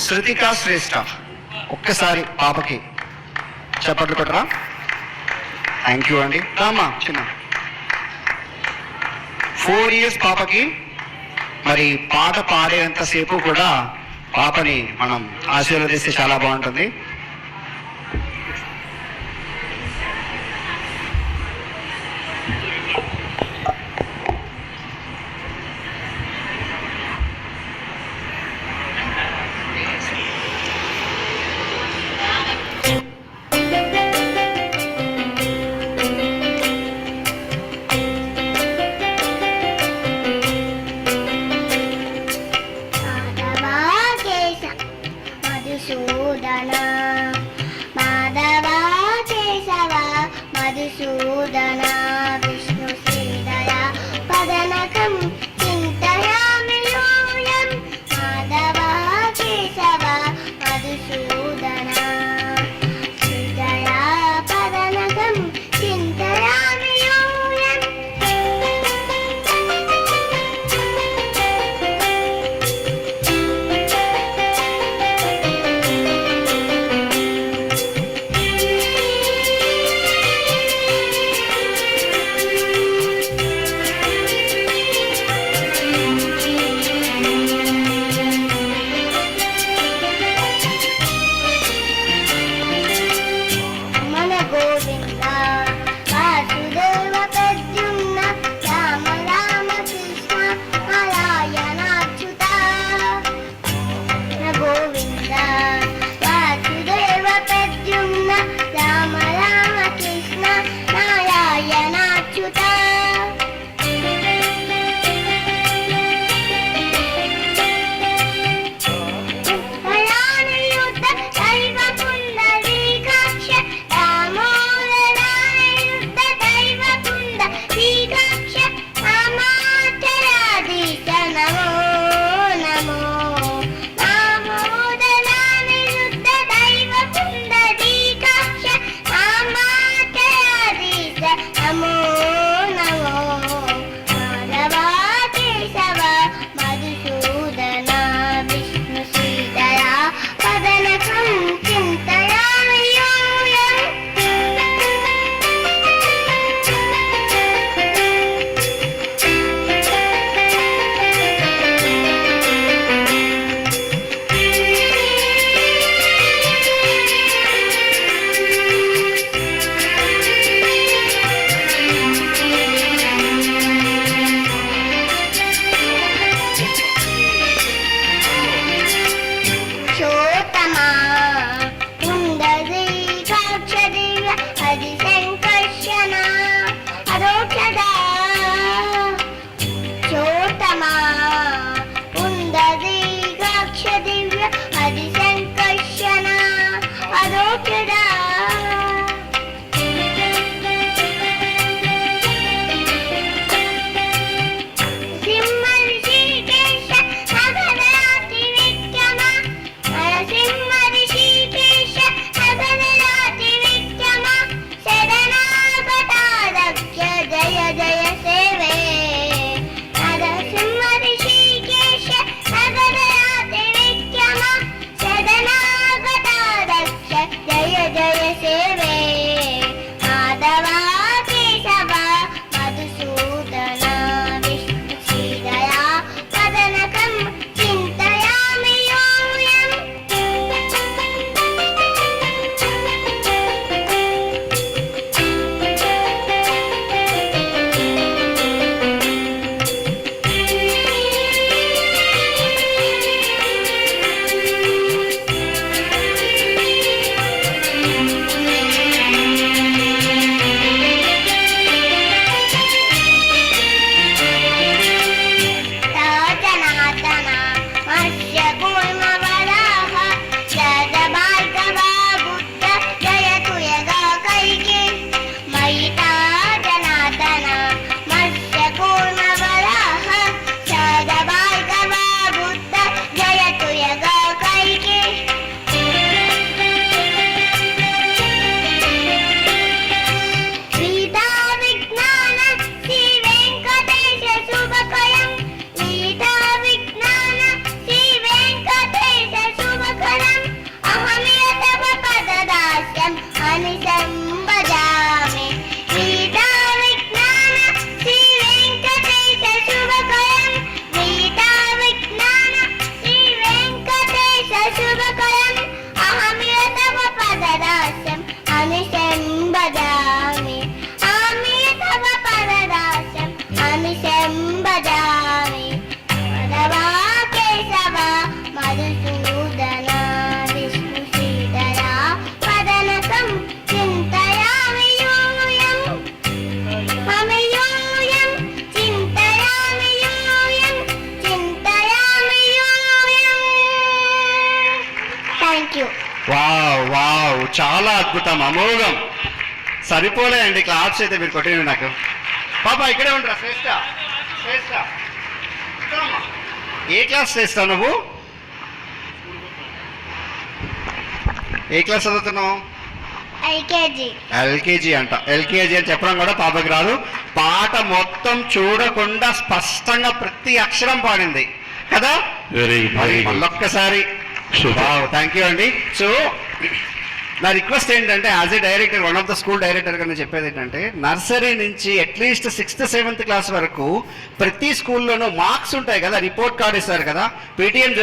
శృతికా శ్రేష్ఠ. ఒక్కసారి పాపకి చప్పట్లు కొట్టరా. థ్యాంక్ యూ అండి. రామా చిన్న 4 years పాపకి మరి పాట పాడేంతసేపు కూడా పాపని మనం ఆశీర్వదిస్తే చాలా బాగుంటుంది. మాధవ కేశవ మధుసూదన విష్ణు శ్రీదయ పదనకం చింతయామి యూయం. మాధవ కేశవ మధుసూదన శ్రీదయ పదనకం చింతయామి యూయం. జయ జయ సేవే నరసింహ ఋషి వావ్ వావ్, చాలా అద్భుతం, అమోఘం. సరిపోలే అండి క్లాప్స్ అయితే మీరు కొట్టినవి నాకు. పాప ఇక్కడే ఉండరా శ్రేష్ఠ, శ్రేష్ఠ ఇక్కడమ్మా. ఏ క్లాస్ శ్రేష్ఠ నువ్వు? ఏ క్లాస్ చదువుతున్నావు? ఎల్కేజీ. ఎల్కేజీ అంట. ఎల్కేజీ అని చెప్పడం కూడా పాపకి రాదు. పాట మొత్తం చూడకుండా స్పష్టంగా ప్రతి అక్షరం పాడింది కదా. వెరీ మరి మళ్ళొక్కసారి థ్యాంక్ యూ అండి. సో నా రిక్వెస్ట్ ఏంటంటే as a director, one of the school director గా నేను చెప్పేది ఏంటంటే, నర్సరీ నుంచి అట్లీస్ట్ 6th 7th క్లాస్ వరకు ప్రతి స్కూల్లోనూ మార్క్స్ ఉంటాయి కదా, రిపోర్ట్ కార్డ్ ఇస్తారు కదా, పేటిఎం